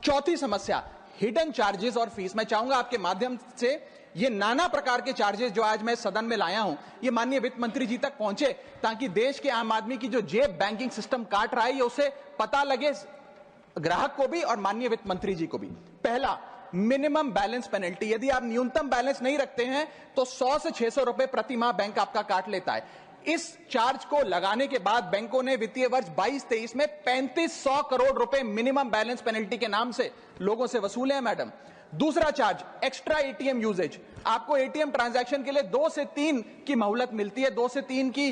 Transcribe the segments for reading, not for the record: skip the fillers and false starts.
चौथी समस्या, hidden charges और फीस। मैं चाहूंगा आपके माध्यम से ये नाना प्रकार के चार्जेस जो आज मैं सदन में लाया हूं, ये माननीय वित्त मंत्री जी तक पहुंचे, ताकि देश के आम आदमी की जो जेब बैंकिंग सिस्टम काट रहा है, ये उसे पता लगे, ग्राहक को भी और माननीय वित्त मंत्री जी को भी। पहला, मिनिमम बैलेंस पेनल्टी। यदि आप न्यूनतम बैलेंस नहीं रखते हैं तो 100 से 600 रुपए प्रति माह बैंक आपका काट लेता है। इस चार्ज को लगाने के बाद बैंकों ने वित्तीय वर्ष 22-23 में 3500 करोड़ रुपए मिनिमम बैलेंस पेनल्टी के नाम से लोगों से वसूले हैं मैडम। दूसरा चार्ज, एक्स्ट्रा एटीएम यूजेज। आपको एटीएम ट्रांजैक्शन के लिए 2 से 3 की मोहलत मिलती है, 2 से 3 की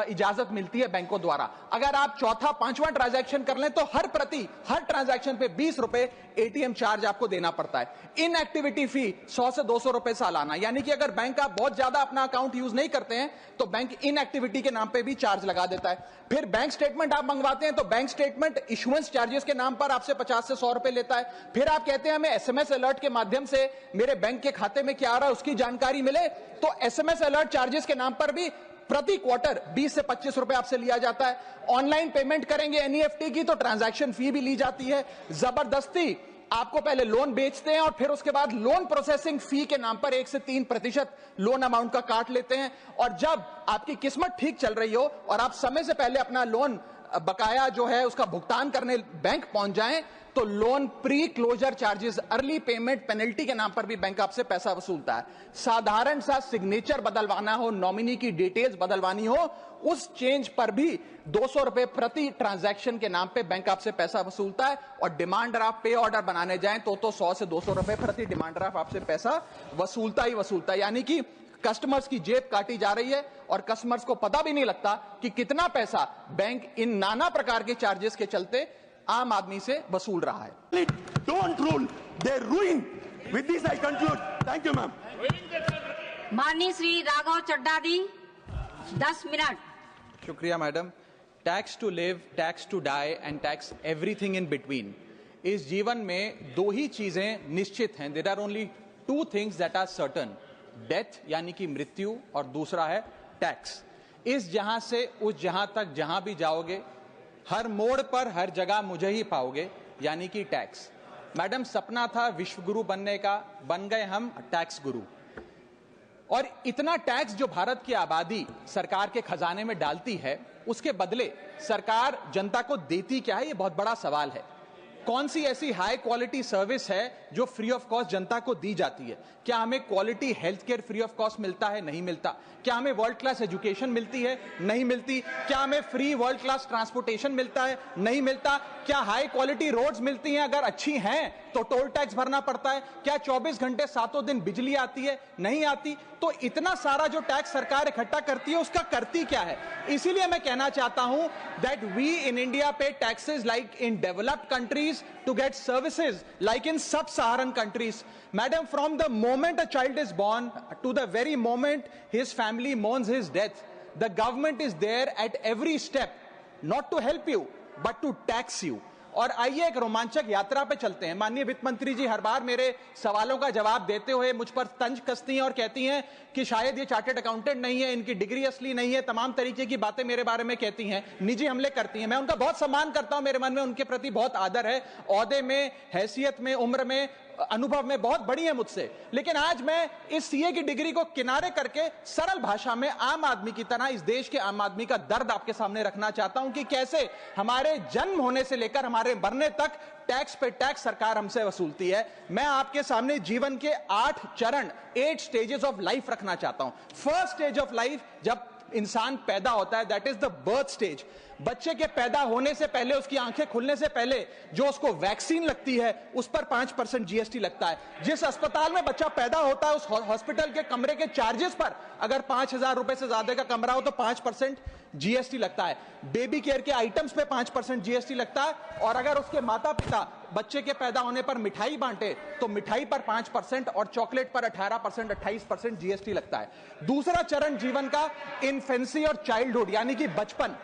इजाजत मिलती है बैंकों द्वारा। अगर आप चौथा 5वां ट्रांजैक्शन कर लें तो हर ट्रांजैक्शन पे 20 रुपए एटीएम चार्ज आपको देना पड़ता है। इनएक्टिविटी फी 100 से 200 रुपए सालाना, यानी कि अगर बैंक आप बहुत ज्यादा अपना अकाउंट यूज नहीं करते हैं तो बैंक इनएक्टिविटी के नाम पे भी चार्ज लगा देता है। फिर बैंक स्टेटमेंट आप मंगवाते हैं तो बैंक स्टेटमेंट इशुएंस चार्जेस के नाम पर आपसे 50 से 100 रुपए लेता है। फिर आप कहते हैं हमें एसएमएस अलर्ट के माध्यम से मेरे बैंक के खाते में क्या आ रहा है उसकी जानकारी मिले, तो एसएमएस अलर्ट चार्जेस के नाम पर भी प्रति क्वार्टर 20 से 25 रुपए आपसे लिया जाता है। ऑनलाइन पेमेंट करेंगे एनईएफटी की तो ट्रांजैक्शन फी भी ली जाती है। जबरदस्ती आपको पहले लोन बेचते हैं और फिर उसके बाद लोन प्रोसेसिंग फी के नाम पर 1 से 3% लोन अमाउंट का काट लेते हैं। और जब आपकी किस्मत ठीक चल रही हो और आप समय से पहले अपना लोन बकाया जो है उसका भुगतान करने बैंक पहुंच जाएं तो loan pre closure charges, early payment penalty के नाम पर भी बैंक आपसे पैसा वसूलता है। साधारण सा सिग्नेचर बदलवाना हो, नॉमिनी की डिटेल्स बदलवानी हो, उस चेंज पर भी 200 रुपए प्रति ट्रांजैक्शन के नाम पे बैंक आपसे पैसा वसूलता है। और डिमांड ड्राफ्ट पे ऑर्डर बनाने जाएं तो 100 से 200 रुपए प्रति डिमांड ड्राफ्ट आपसे पैसा वसूलता ही वसूलता है। यानी कि कस्टमर्स की जेब काटी जा रही है और कस्टमर्स को पता भी नहीं लगता कि कितना पैसा बैंक इन नाना प्रकार के चार्जेस के चलते आम आदमी से वसूल रहा है। Don't rule, they ruin. With this I conclude. Thank you, ma'am. माननीय श्री राघव चड्ढा जी, 10 मिनट। शुक्रिया madam. Tax to live, tax to die and tax everything in between. इस जीवन में 2 ही चीजें निश्चित हैं। There are only 2 things that are certain, death यानी कि मृत्यु, और दूसरा है टैक्स। इस जहां से उस जहां तक जहां भी जाओगे, हर मोड़ पर हर जगह मुझे ही पाओगे, यानी कि टैक्स। मैडम, सपना था विश्व गुरु बनने का, बन गए हम टैक्स गुरु। और इतना टैक्स जो भारत की आबादी सरकार के खजाने में डालती है, उसके बदले सरकार जनता को देती क्या है, ये बहुत बड़ा सवाल है। कौन सी ऐसी हाई क्वालिटी सर्विस है जो फ्री ऑफ कॉस्ट जनता को दी जाती है? क्या हमें quality health care free of cost मिलता है? नहीं मिलता। क्या हमें वर्ल्ड क्लास एजुकेशन मिलती है? नहीं मिलती। क्या हमें फ्री वर्ल्ड क्लास ट्रांसपोर्टेशन मिलता है? नहीं मिलता। क्या हाई क्वालिटी रोड्स मिलती हैं? अगर अच्छी हैं तो टोल टैक्स भरना पड़ता है। क्या 24 घंटे 7 दिन बिजली आती है? नहीं आती। तो इतना सारा जो टैक्स सरकार इकट्ठा करती है, उसका करती क्या है? इसीलिए मैं कहना चाहता हूं दैट वी इन इंडिया पे taxes like in developed countries to get services like in sub-Saharan countries. Madam, from the moment a child is born to the very moment his family mourns his death, the government is there at every step, not to help you, but to tax you. और आइए एक रोमांचक यात्रा पे चलते हैं। माननीय वित्त मंत्री जी हर बार मेरे सवालों का जवाब देते हुए मुझ पर तंज कसती हैं और कहती हैं कि शायद ये चार्टर्ड अकाउंटेंट नहीं है, इनकी डिग्री असली नहीं है, तमाम तरीके की बातें मेरे बारे में कहती हैं, निजी हमले करती हैं। मैं उनका बहुत सम्मान करता हूं, मेरे मन में उनके प्रति बहुत आदर है, ओहदे में, हैसियत में, उम्र में, अनुभव में बहुत बड़ी है मुझसे। लेकिन आज मैं इस सीए की डिग्री को किनारे करके सरल भाषा में आम आदमी की तरह इस देश के आम आदमी का दर्द आपके सामने रखना चाहता हूं कि कैसे हमारे जन्म होने से लेकर हमारे मरने तक टैक्स पे टैक्स सरकार हमसे वसूलती है। मैं आपके सामने जीवन के 8 चरण, 8 स्टेजेस ऑफ लाइफ रखना चाहता हूं। फर्स्ट स्टेज ऑफ लाइफ, जब इंसान पैदा होता है, that is the birth stage. बच्चे के पैदा होने से पहले, उसकी आंखें खुलने से पहले जो उसको वैक्सीन लगती है उस पर 5% जीएसटी लगता है। जिस अस्पताल में बच्चा पैदा होता है उस हॉस्पिटल के कमरे के चार्जेस पर अगर 5,000 रुपए से ज्यादा का कमरा हो तो 5% जीएसटी लगता है। बेबी केयर के आइटम्स पे 5% जीएसटी लगता है। और अगर उसके माता पिता बच्चे के पैदा होने पर मिठाई बांटे तो मिठाई पर 5% और चॉकलेट पर 18%, 28% जीएसटी लगता है। दूसरा चरण जीवन का इन्फेंसी और चाइल्डहुड यानी कि बचपन।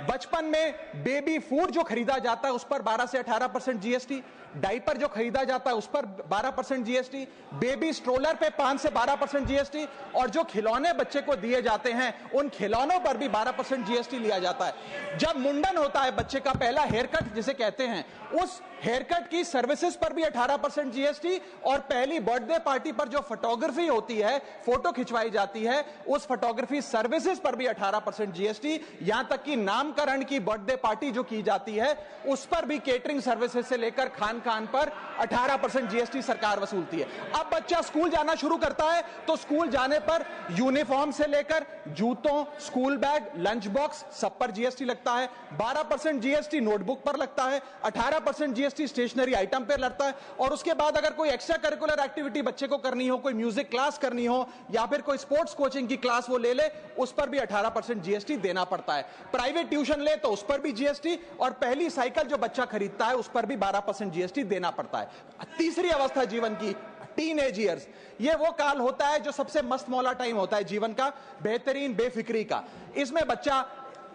बचपन में बेबी फूड जो खरीदा जाता है उस पर 12 से 18% जीएसटी, डाइपर जो खरीदा जाता है उस पर 12% जीएसटी, बेबी स्ट्रोलर पे 5 से 12% जीएसटी, और जो खिलौने बच्चे को दिए जाते हैं उन खिलौनों पर भी 12% जीएसटी लिया जाता है। जब मुंडन होता है बच्चे का, पहला हेयर कट जिसे कहते हैं, उस हेयर कट की सर्विसेज पर भी 18% जीएसटी, और पहली बर्थडे पार्टी पर जो फोटोग्राफी होती है, फोटो खिंचवाई जाती है, उस फोटोग्राफी सर्विसेज पर भी 18% जीएसटी। यहां तक कि नामकरण की बर्थडे पार्टी जो की जाती है उस पर भी केटरिंग सर्विसेज से लेकर खान पर 18% जीएसटी सरकार वसूलती है। अब बच्चा स्कूल जाना शुरू करता है तो स्कूल जाने पर यूनिफॉर्म से लेकर जूतों, स्कूल बैग, लंच बॉक्स सब पर जीएसटी लगता है। 12% जीएसटी नोटबुक पर लगता है, 18% जीएसटी स्टेशनरी आइटम पर लगता है। और उसके बाद अगर कोई एक्स्ट्रा करिकुलर एक्टिविटी बच्चे को करनी हो, कोई म्यूजिक क्लास करनी हो या फिर कोई स्पोर्ट्स कोचिंग की क्लास वो ले ले, उस पर भी 18% जीएसटी देना पड़ता है। प्राइवेट ट्यूशन ले तो उस पर भी जीएसटी, और पहली साइकिल जो बच्चा खरीदता है उस पर भी 12% जीएसटी देना पड़ता है। तीसरी अवस्था जीवन की, टीनेज ईयर्स, ये वो काल होता है जो सबसे मस्त मौला टाइम होता है जीवन का, बेहतरीन बेफिक्री का। इसमें बच्चा,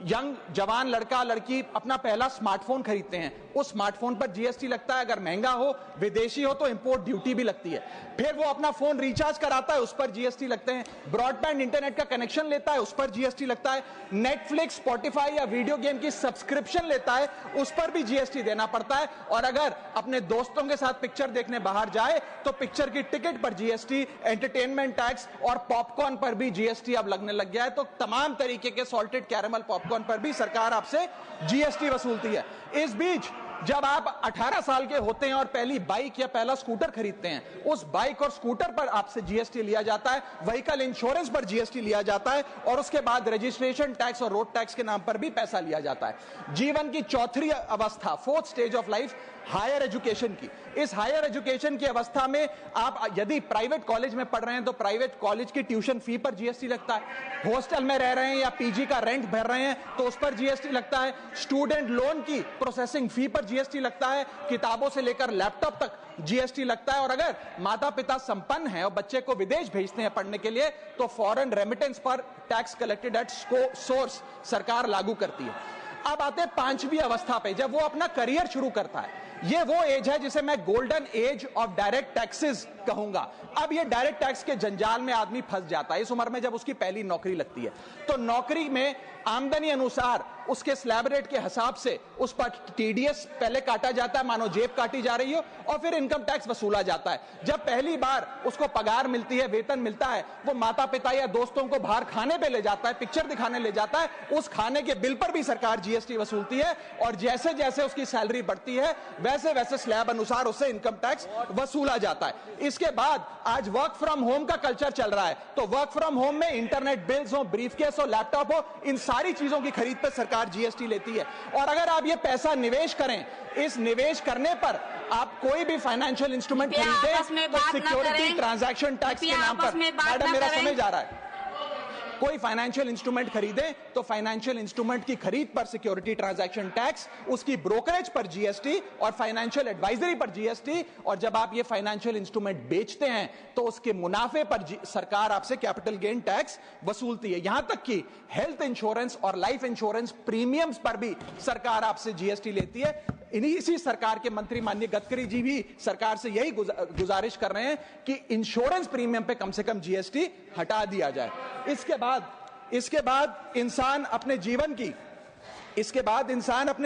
यंग जवान लड़का लड़की अपना पहला स्मार्टफोन खरीदते हैं, उस स्मार्टफोन पर जीएसटी लगता है। अगर महंगा हो, विदेशी हो तो इंपोर्ट ड्यूटी भी लगती है। फिर वो अपना फोन रिचार्ज कराता है, उस पर जीएसटी लगते हैं। ब्रॉडबैंड इंटरनेट का कनेक्शन लेता है, उस पर जीएसटी लगता है। नेटफ्लिक्स, स्पॉटिफाई या वीडियो गेम की सब्सक्रिप्शन लेता है, उस पर भी जीएसटी देना पड़ता है। और अगर अपने दोस्तों के साथ पिक्चर देखने बाहर जाए तो पिक्चर की टिकट पर जीएसटी, एंटरटेनमेंट टैक्स और पॉपकॉर्न पर भी जीएसटी अब लगने लग गया है। तो तमाम तरीके के सॉल्टेड कैरेमल पॉपकॉर्न पर भी सरकार आपसे जीएसटी वसूलती है। इस बीच जब आप 18 साल के होते हैं और पहली बाइक या पहला स्कूटर खरीदते हैं, उस बाइक और स्कूटर पर आपसे जीएसटी लिया जाता है, व्हीकल इंश्योरेंस पर जीएसटी लिया जाता है, और उसके बाद रजिस्ट्रेशन टैक्स और रोड टैक्स के नाम पर भी पैसा लिया जाता है। जीवन की चौथी अवस्था, fourth stage of life, higher education की। इस हायर एजुकेशन की अवस्था में आप यदि प्राइवेट कॉलेज में पढ़ रहे हैं तो प्राइवेट कॉलेज की ट्यूशन फी पर जीएसटी लगता है। हॉस्टल में रह रहे हैं या पीजी का रेंट भर रहे हैं तो उस पर जीएसटी लगता है। स्टूडेंट लोन की प्रोसेसिंग फी पर जीएसटी लगता है। किताबों से लेकर लैपटॉप तक जीएसटी लगता है। और अगर माता पिता संपन्न हैं और बच्चे को विदेश भेजते हैं पढ़ने के लिए तो फॉरेन रेमिटेंस पर टैक्स कलेक्टेड एट सोर्स सरकार लागू करती है। अब आते हैं पांचवी अवस्था पे, जब वो अपना करियर शुरू करता है। ये वो एज है जिसे मैं golden age of direct taxes कहूंगा। अब ये डायरेक्ट टैक्स के जंजाल में आदमी फंस जाता है इस उम्र में, जब उसकी पहली नौकरी लगती है। तो नौकरी में आमदनी अनुसार उसके स्लैब रेट के हिसाब से उस पर टीडीएस पहले काटा जाता है, मानो जेब काटी जा रही हो, और फिर इनकम टैक्स वसूला जाता है। जब पहली बार उसको पगार मिलती है, वेतन मिलता है, वो माता पिता या दोस्तों को बाहर खाने पे ले जाता है, पिक्चर दिखाने ले जाता है, उस खाने के बिल पर भी सरकार जीएसटी वसूलती है। और जैसे जैसे उसकी सैलरी बढ़ती है वैसे वैसे स्लैब अनुसार उससे इनकम टैक्स वसूला जाता है। इसके बाद आज वर्क फ्रॉम होम का कल्चर चल रहा है, तो वर्क फ्रॉम होम में इंटरनेट बिल्स हो, ब्रीफकेस हो, लैपटॉप हो, इन सारी चीजों की खरीद पर सरकार जीएसटी लेती है। और अगर आप ये पैसा निवेश करें, इस निवेश करने पर आप कोई भी फाइनेंशियल इंस्ट्रूमेंट खरीदें तो सिक्योरिटी ट्रांजैक्शन टैक्स के नाम पर, मैडम मेरा समय जा रहा है, कोई फाइनेंशियल इंस्ट्रूमेंट खरीदे तो फाइनेंशियल इंस्ट्रूमेंट की खरीद पर सिक्योरिटी ट्रांजैक्शन टैक्स, उसकी ब्रोकरेज पर जीएसटी और फाइनेंशियल एडवाइजरी पर जीएसटी। और जब आप ये फाइनेंशियल इंस्ट्रूमेंट बेचते हैं तो उसके मुनाफे पर सरकार आपसे कैपिटल गेन टैक्स वसूलती है। यहां तक कि हेल्थ इंश्योरेंस और लाइफ इंश्योरेंस प्रीमियम्स पर भी सरकार आपसे जीएसटी लेती है। इसी सरकार के मंत्री माननीय गडकरी जी भी सरकार से यही गुजारिश कर रहे हैं कि इंश्योरेंस प्रीमियम पे कम से कम जीएसटी हटा दिया जाए। इसके बाद इंसान अपने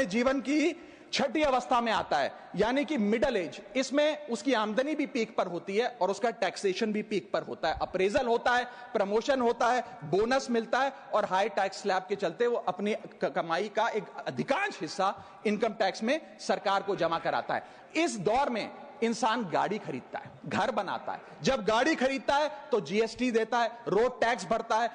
जीवन की छठी अवस्था में आता है, यानी कि मिडिल एज। इसमें उसकी आमदनी भी पीक पर होती है और उसका टैक्सेशन भी पीक पर होता है। अप्रेजल होता है, प्रमोशन होता है, बोनस मिलता है, और हाई टैक्स स्लैब के चलते वो अपनी कमाई का एक अधिकांश हिस्सा इनकम टैक्स में सरकार को जमा कराता है। इस दौर में इंसान गाड़ी खरीदता है, घर बनाता है। जब गाड़ी खरीदता है तो जीएसटी देता है, रोड टैक्स भरता है,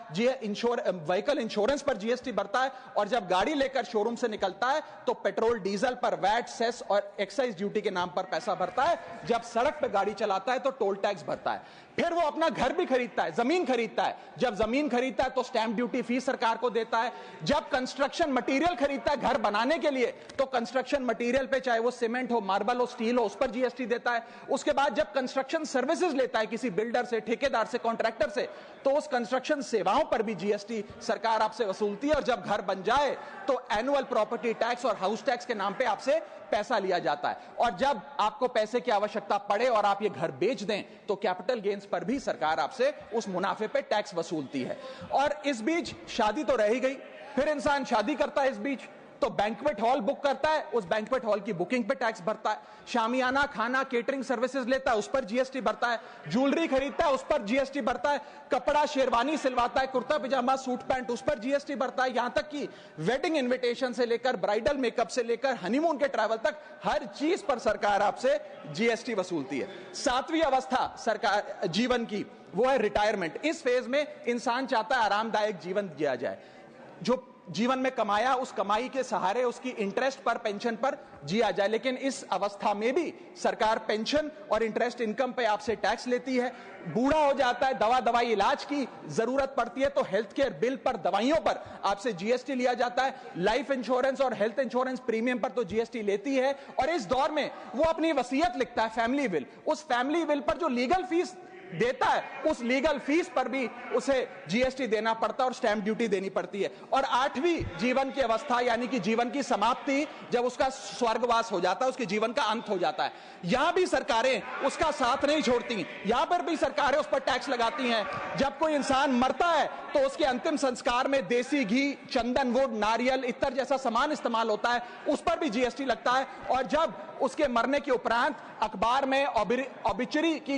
व्हीकल इंश्योरेंस पर जीएसटी भरता है। और जब गाड़ी लेकर शोरूम से निकलता है तो पेट्रोल डीजल पर वैट, सेस और एक्साइज ड्यूटी के नाम पर पैसा भरता है। जब सड़क पर गाड़ी चलाता है तो टोल टैक्स भरता है। फिर वो अपना घर भी खरीदता है, जमीन खरीदता है। जब जमीन खरीदता है तो स्टैंप ड्यूटी फीस सरकार को देता है। जब कंस्ट्रक्शन मटेरियल खरीदता है घर बनाने के लिए तो कंस्ट्रक्शन मटेरियल पे, चाहे वो सीमेंट हो, मार्बल हो, स्टील हो, उस पर जीएसटी देता है। उसके बाद जब कंस्ट्रक्शन सर्विसेज लेता है किसी बिल्डर से, ठेकेदार से, कॉन्ट्रैक्टर से, तो उस कंस्ट्रक्शन सेवाओं पर भी जीएसटी सरकार आपसे वसूलती है। और जब घर बन जाए तो एनुअल प्रॉपर्टी टैक्स और हाउस टैक्स के नाम पे आपसे पैसा लिया जाता है। और जब आपको पैसे की आवश्यकता पड़े और आप ये घर बेच दें तो कैपिटल गेन्स पर भी सरकार आपसे उस मुनाफे पे टैक्स वसूलती है। और इस बीच शादी तो रह ही गई, फिर इंसान शादी करता है। इस बीच तो बैंक्वेट हॉल बुक करता है, उस बैंक्वेट हॉल की बुकिंग पे टैक्स भरता है। शामियाना, खाना, केटरिंग सर्विसेज लेता है, उस पर जीएसटी भरता है। ज्वेलरी खरीदता है, उस पर जीएसटी भरता है। कपड़ा, शेरवानी सिलवाता है, कुर्ता पजामा, सूट पैंट, उस पर जीएसटी भरता है। यहां तक कि वेडिंग इन्विटेशन से लेकर ब्राइडल मेकअप से लेकर हनीमून के ट्रैवल तक हर चीज पर सरकार आपसे जीएसटी वसूलती है। 7वीं अवस्था सरकार जीवन की वो है रिटायरमेंट। इस फेज में इंसान चाहता है आरामदायक जीवन जिया जाए, जो जीवन में कमाया उस कमाई के सहारे उसकी इंटरेस्ट पर, पेंशन पर जिया जाए। लेकिन इस अवस्था में भी सरकार पेंशन और इंटरेस्ट इनकम पे आपसे टैक्स लेती है। बूढ़ा हो जाता है, दवाई इलाज की जरूरत पड़ती है तो हेल्थ केयर बिल पर, दवाइयों पर आपसे जीएसटी लिया जाता है। लाइफ इंश्योरेंस और हेल्थ इंश्योरेंस प्रीमियम पर तो जीएसटी लेती है। और इस दौर में वो अपनी वसीयत लिखता है, फैमिली विल। उस फैमिली विल पर जो लीगल फीस देता है, उस लीगल फीस पर भी उसे जीएसटी देना पड़ता है और स्टैंप ड्यूटी देनी पड़ती है। और 8वीं जीवन की अवस्था यानी कि जीवन की समाप्ति, जब उसका स्वर्गवास हो जाता है, उसके जीवन का अंत हो जाता है, यहां भी सरकारें उसका साथ नहीं छोड़ती। यहां पर भी सरकारें उस पर टैक्स लगाती हैं। जब कोई इंसान मरता है तो उसके अंतिम संस्कार में देसी घी, चंदन वुड, नारियल, इत्तर जैसा सामान इस्तेमाल होता है, उस पर भी जीएसटी लगता है। और जब उसके मरने के उपरांत अखबार में ऑबिचरी की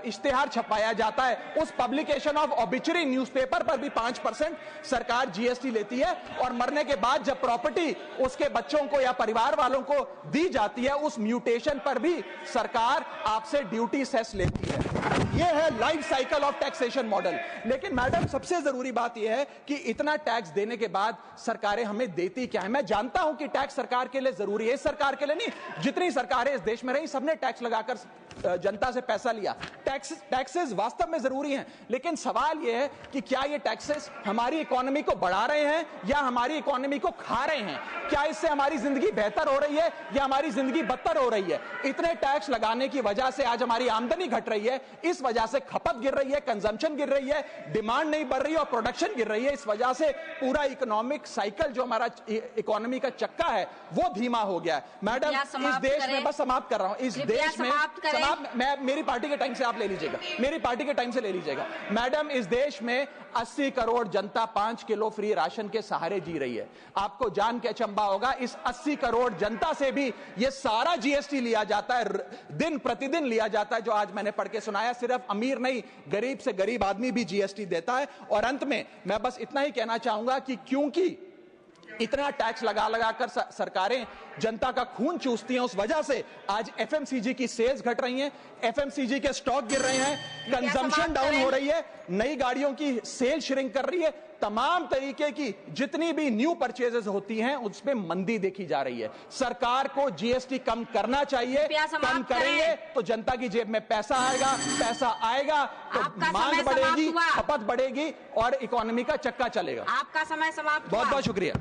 इश्तेहार छपाया जाता है, उस पब्लिकेशन ऑफ ऑबिचरी न्यूज़पेपर पर भी 5% सरकार जीएसटी लेती है। और मरने के बाद जब प्रॉपर्टी उसके बच्चों को या परिवार वालों को दी जाती है, उस म्यूटेशन पर भी सरकार आपसे ड्यूटी सेस लेती है। यह है life cycle of taxation model. लेकिन मैडम, सबसे जरूरी बात यह है कि इतना टैक्स देने के बाद सरकारें हमें देती क्या है। मैं जानता हूं कि टैक्स सरकार के लिए जरूरी है, इस सरकार के लिए नहीं, जितनी सरकारें इस देश में रही सबने टैक्स लगाकर जनता से पैसा लिया। टैक्सेस वास्तव में जरूरी हैं, लेकिन सवाल यह है कि क्या ये टैक्सेस हमारी इकोनॉमी को बढ़ा रहे हैं या हमारी इकोनॉमी को खा रहे हैं? क्या इससे हमारी जिंदगी बेहतर हो रही है या हमारी जिंदगी बदतर हो रही है? इतने टैक्स लगाने की वजह से आज हमारी आमदनी घट रही है, इस वजह से खपत गिर रही है, कंजम्पशन गिर रही है, डिमांड नहीं बढ़ रही है और प्रोडक्शन गिर रही है। इस वजह से पूरा इकोनॉमिक साइकिल, जो हमारा इकोनॉमी का चक्का है, वो धीमा हो गया है। मैडम, इस देश में, बस समाप्त कर रहा हूं, इस देश में मैं, मेरी पार्टी के टाइम से आप ले लीजिएगा, मेरी पार्टी के टाइम से ले लीजिएगा। मैडम, इस देश में 80 करोड़ जनता 5 किलो फ्री राशन के सहारे जी रही है। आपको जान के अचंभा होगा, इस 80 करोड़ जनता से भी ये सारा जीएसटी लिया जाता है, दिन प्रतिदिन लिया जाता है, जो आज मैंने पढ़ के सुनाया। सिर्फ अमीर नहीं, गरीब से गरीब आदमी भी जीएसटी देता है। और अंत में मैं बस इतना ही कहना चाहूंगा कि क्योंकि इतना टैक्स लगा कर सरकारें जनता का खून चूसती हैं, उस वजह से आज एफएमसीजी की सेल्स घट रही हैं, एफएमसीजी के स्टॉक गिर रहे हैं, कंजम्पशन डाउन हो रही है, नई गाड़ियों की सेल श्रिंक कर रही है, तमाम तरीके की जितनी भी न्यू परचेजेस होती हैं उसमें मंदी देखी जा रही है। सरकार को जीएसटी कम करना चाहिए, कम करेंगे तो जनता की जेब में पैसा आएगा तो मांग बढ़ेगी, खपत बढ़ेगी और इकोनॉमी का चक्का चलेगा। आपका समय समाप्त। बहुत बहुत शुक्रिया।